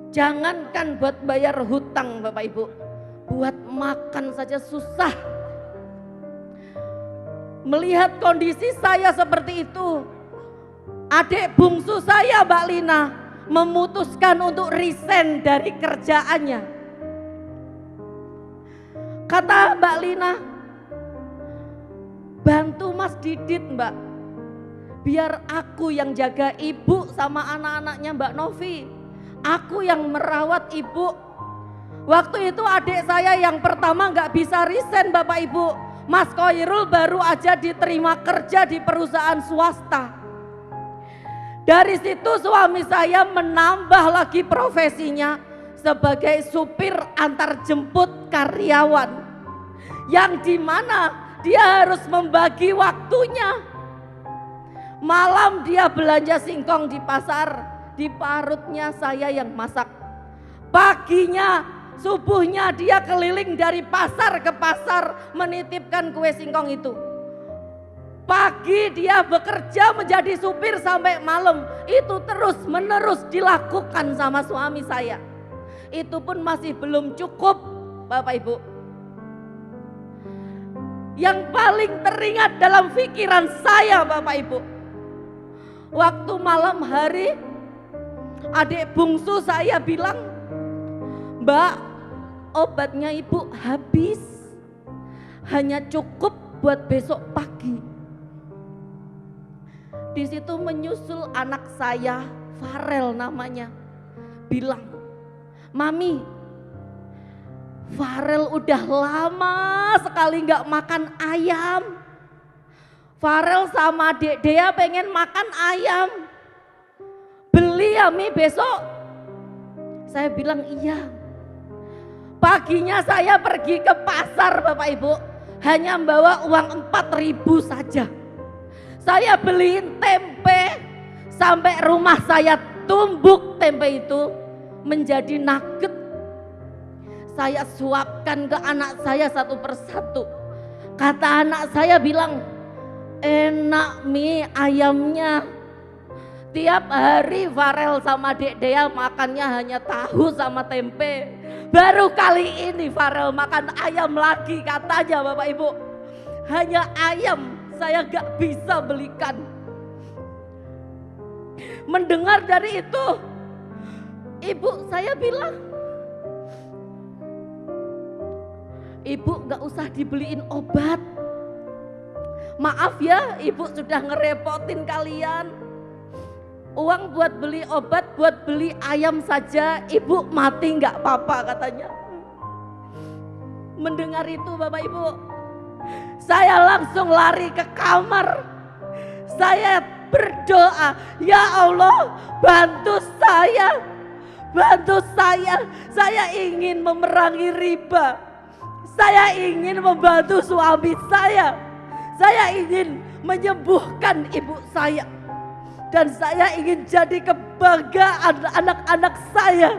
Jangankan buat bayar hutang Bapak Ibu, buat makan saja susah. Melihat kondisi saya seperti itu, adik bungsu saya Mbak Lina memutuskan untuk resign dari kerjaannya. Kata Mbak Lina, bantu Mas Didit Mbak, biar aku yang jaga ibu sama anak-anaknya Mbak Novi, aku yang merawat ibu. Waktu itu adik saya yang pertama gak bisa resign Bapak Ibu, Mas Koirul baru aja diterima kerja di perusahaan swasta. Dari situ suami saya menambah lagi profesinya sebagai supir antar jemput karyawan, yang dimana dia harus membagi waktunya. Malam dia belanja singkong di pasar, di parutnya saya yang masak. Paginya, subuhnya dia keliling dari pasar ke pasar menitipkan kue singkong itu. Pagi dia bekerja menjadi supir sampai malam. Itu terus menerus dilakukan sama suami saya. Itu pun masih belum cukup Bapak Ibu. Yang paling teringat dalam pikiran saya Bapak Ibu, waktu malam hari adik bungsu saya bilang, Mbak, obatnya ibu habis, hanya cukup buat besok pagi. Di situ menyusul anak saya, Farel namanya, bilang, Mami, Farel udah lama sekali gak makan ayam. Farel sama Dek Dea pengen makan ayam. Beli ya Mi besok? Saya bilang iya. Paginya saya pergi ke pasar Bapak Ibu, hanya membawa uang 4.000 saja. Saya beliin tempe, sampai rumah saya tumbuk tempe itu menjadi nugget. Saya suapkan ke anak saya satu persatu. Kata anak saya bilang, enak Mi ayamnya. Tiap hari Farel sama Dek Dea makannya hanya tahu sama tempe. Baru kali ini Farel makan ayam lagi katanya Bapak Ibu. Hanya ayam saya gak bisa belikan. Mendengar dari itu, ibu saya bilang, Ibu gak usah dibeliin obat. Maaf ya, ibu sudah ngerepotin kalian. Uang buat beli obat, buat beli ayam saja, ibu mati gak apa-apa katanya. Mendengar itu Bapak Ibu, saya langsung lari ke kamar. Saya berdoa, ya Allah bantu saya. Bantu saya ingin memerangi riba. Saya ingin membantu suami saya. Saya ingin menyembuhkan ibu saya. Dan saya ingin jadi kebanggaan anak-anak saya.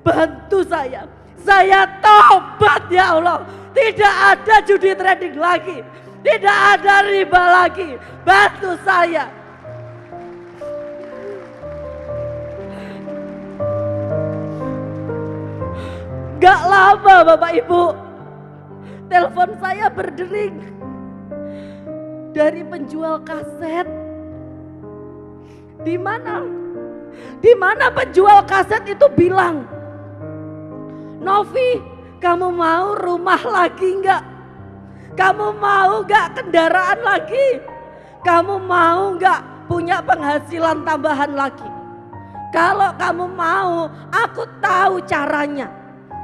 Bantu saya. Saya tobat ya Allah. Tidak ada judi trading lagi. Tidak ada riba lagi. Bantu saya. Gak lama Bapak Ibu, telepon saya berdering dari penjual kaset. Di mana penjual kaset itu bilang, Novi, kamu mau rumah lagi enggak? Kamu mau enggak kendaraan lagi? Kamu mau enggak punya penghasilan tambahan lagi? Kalau kamu mau, aku tahu caranya.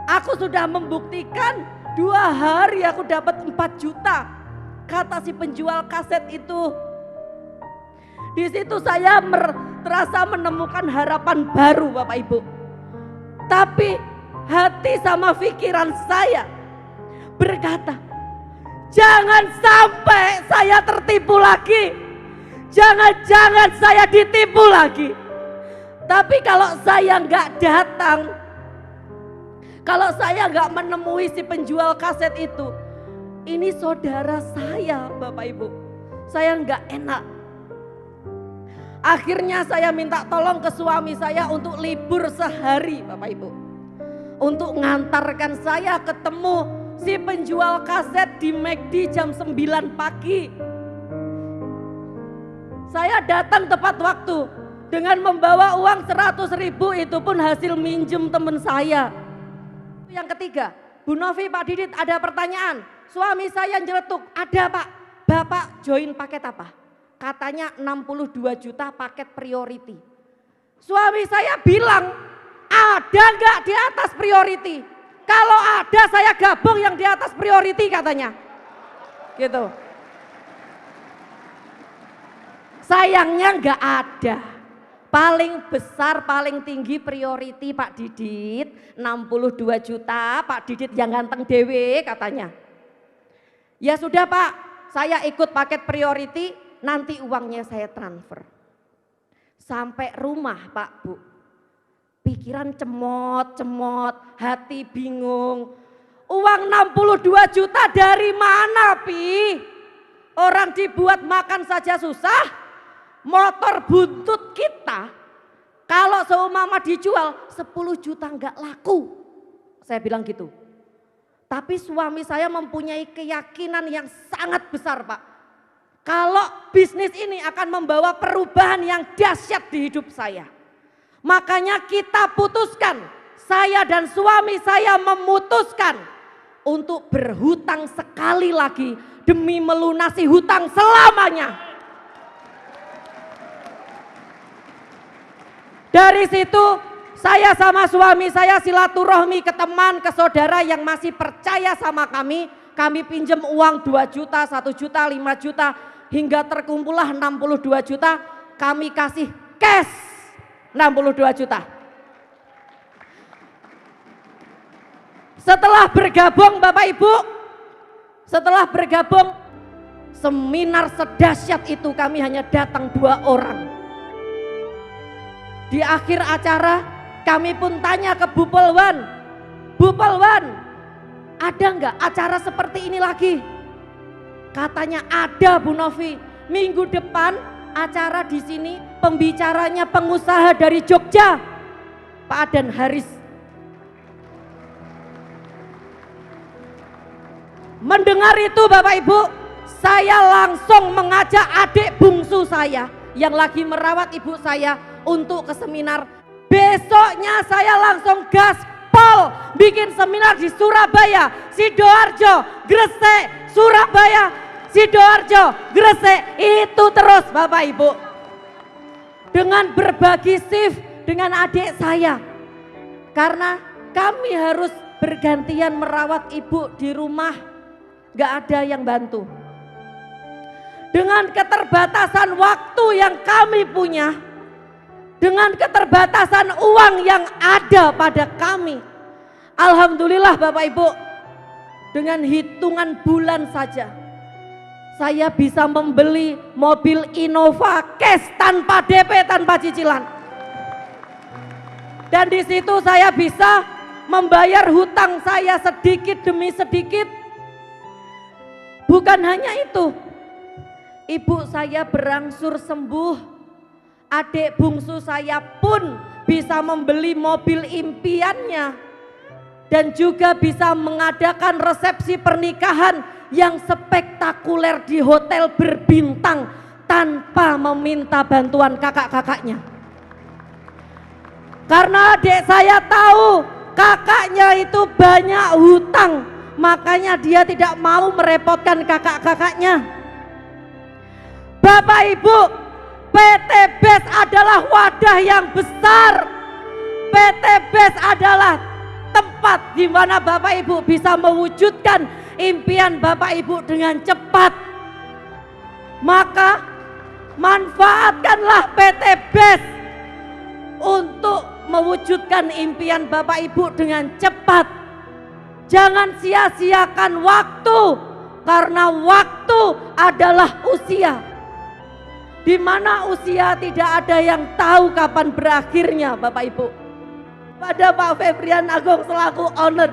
Aku sudah membuktikan 2 hari aku dapat 4 juta. Kata si penjual kaset itu. Di situ saya terasa menemukan harapan baru Bapak Ibu. Tapi hati sama pikiran saya berkata, jangan sampai saya tertipu lagi. Jangan-jangan saya ditipu lagi. Tapi kalau saya nggak datang, kalau saya nggak menemui si penjual kaset itu, ini saudara saya Bapak Ibu, saya nggak enak. Akhirnya saya minta tolong ke suami saya untuk libur sehari Bapak Ibu. Untuk ngantarkan saya ketemu si penjual kaset di McD jam 9 pagi. Saya datang tepat waktu dengan membawa uang 100.000, itu pun hasil minjem teman saya. Yang ketiga, Bu Novi, Pak Didit, ada pertanyaan. Suami saya nyeletuk, ada Pak, Bapak join paket apa? Katanya 62 juta paket priority. Suami saya bilang, ada nggak di atas priority? Kalau ada saya gabung yang di atas priority katanya. Gitu. Sayangnya nggak ada. Paling besar, paling tinggi priority Pak Didit 62 juta, Pak Didit yang ganteng dewe katanya. Ya sudah Pak, saya ikut paket priority, nanti uangnya saya transfer. Sampai rumah Pak Bu, pikiran cemot, hati bingung. Uang 62 juta dari mana Pi? Orang dibuat makan saja susah, motor buntut kita kalau seumpama dijual 10 juta nggak laku. Saya bilang gitu. Tapi suami saya mempunyai keyakinan yang sangat besar Pak. Kalau bisnis ini akan membawa perubahan yang dahsyat di hidup saya. Makanya kita putuskan, saya dan suami saya memutuskan untuk berhutang sekali lagi demi melunasi hutang selamanya. Dari situ saya sama suami saya silaturahmi ke teman, ke saudara yang masih percaya sama kami. Kami pinjam uang 2 juta, 1 juta, 5 juta, hingga terkumpullah 62 juta. Kami kasih cash 62 juta. Setelah bergabung Bapak Ibu, setelah bergabung seminar sedahsyat itu kami hanya datang 2 orang. Di akhir acara kami pun tanya ke Bu Polwan, Bu Polwan, ada nggak acara seperti ini lagi? Katanya ada Bu Novi, minggu depan acara di sini pembicaranya pengusaha dari Jogja, Pak Adan Haris. Mendengar itu Bapak Ibu, saya langsung mengajak adik bungsu saya yang lagi merawat ibu saya untuk ke seminar. Besoknya saya langsung gaspol bikin seminar di Surabaya, Sidoarjo, Gresik, Surabaya, Sidoarjo, Gresik, itu terus Bapak Ibu. Dengan berbagi shift dengan adik saya. Karena kami harus bergantian merawat ibu di rumah, gak ada yang bantu. Dengan keterbatasan waktu yang kami punya, dengan keterbatasan uang yang ada pada kami, alhamdulillah Bapak Ibu, dengan hitungan bulan saja saya bisa membeli mobil Innova cash tanpa DP, tanpa cicilan. Dan di situ saya bisa membayar hutang saya sedikit demi sedikit. Bukan hanya itu, ibu saya berangsur sembuh. Adik bungsu saya pun bisa membeli mobil impiannya dan juga bisa mengadakan resepsi pernikahan yang spektakuler di hotel berbintang tanpa meminta bantuan kakak-kakaknya. Karena adik saya tahu kakaknya itu banyak hutang, makanya dia tidak mau merepotkan kakak-kakaknya. Bapak Ibu, PT BES adalah wadah yang besar. PT BES adalah tempat di mana Bapak Ibu bisa mewujudkan impian Bapak Ibu dengan cepat. Maka manfaatkanlah PT BES untuk mewujudkan impian Bapak Ibu dengan cepat. Jangan sia-siakan waktu, karena waktu adalah usia. Di mana usia tidak ada yang tahu kapan berakhirnya Bapak Ibu. Pada Pak Febrian Agung selaku owner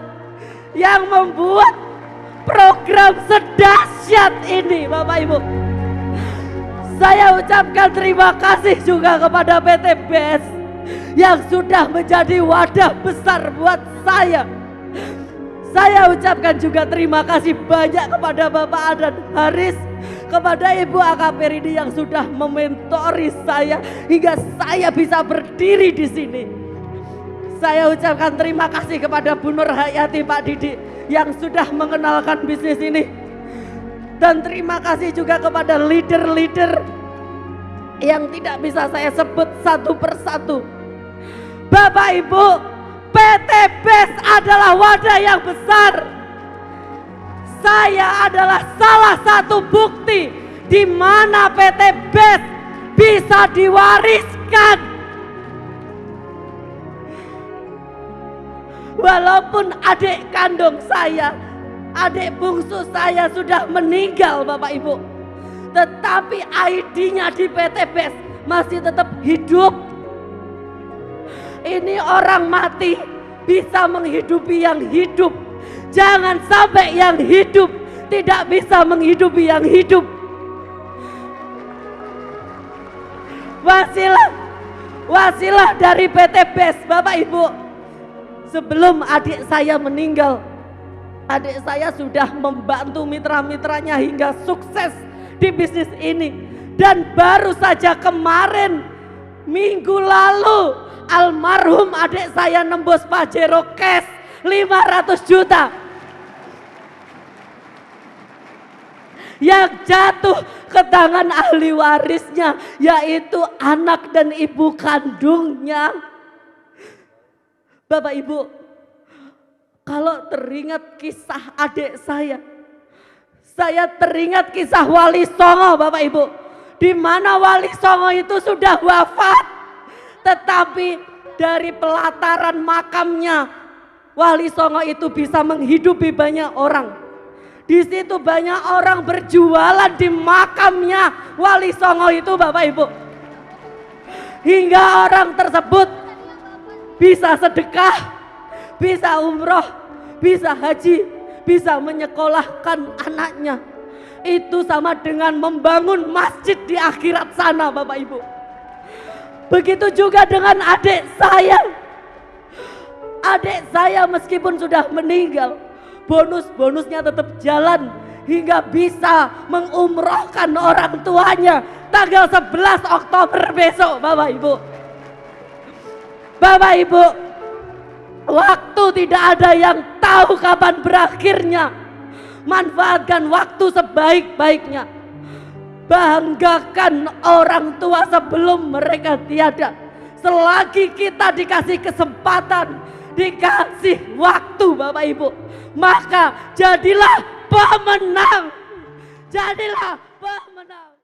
yang membuat program sedahsyat ini Bapak Ibu. Saya ucapkan terima kasih juga kepada PT BES yang sudah menjadi wadah besar buat saya. Saya ucapkan juga terima kasih banyak kepada Bapak Adan Haris, kepada Ibu AKP Rini yang sudah mementori saya hingga saya bisa berdiri di sini. Saya ucapkan terima kasih kepada Bu Nur Hayati, Pak Didi yang sudah mengenalkan bisnis ini. Dan terima kasih juga kepada leader-leader yang tidak bisa saya sebut satu persatu. Bapak Ibu, PT BES adalah wadah yang besar. Saya adalah salah satu bukti di mana PT BES bisa diwariskan. Walaupun adik kandung saya, adik bungsu saya sudah meninggal Bapak Ibu, tetapi ID-nya di PT BES masih tetap hidup. Ini orang mati bisa menghidupi yang hidup. Jangan sampai yang hidup tidak bisa menghidupi yang hidup. Wasilah dari PT BES Bapak Ibu. Sebelum adik saya meninggal, adik saya sudah membantu mitra-mitranya hingga sukses di bisnis ini. Dan baru saja kemarin minggu lalu almarhum adik saya nembus Pajero cash 500 juta yang jatuh ke tangan ahli warisnya, yaitu anak dan ibu kandungnya. Bapak Ibu, kalau teringat kisah adik saya teringat kisah Wali Songo Bapak Ibu, di mana Wali Songo itu sudah wafat, tetapi dari pelataran makamnya Wali Songo itu bisa menghidupi banyak orang. Di situ banyak orang berjualan di makamnya Wali Songo itu Bapak Ibu, hingga orang tersebut bisa sedekah, bisa umroh, bisa haji, bisa menyekolahkan anaknya. Itu sama dengan membangun masjid di akhirat sana Bapak Ibu. Begitu juga dengan adik saya. Adik saya meskipun sudah meninggal, bonus-bonusnya tetap jalan hingga bisa mengumrohkan orang tuanya tanggal 11 Oktober besok Bapak Ibu. Bapak Ibu, waktu tidak ada yang tahu kapan berakhirnya. Manfaatkan waktu sebaik-baiknya. Banggakan orang tua sebelum mereka tiada. Selagi kita dikasih kesempatan, dikasih waktu Bapak Ibu, maka jadilah pemenang. Jadilah pemenang.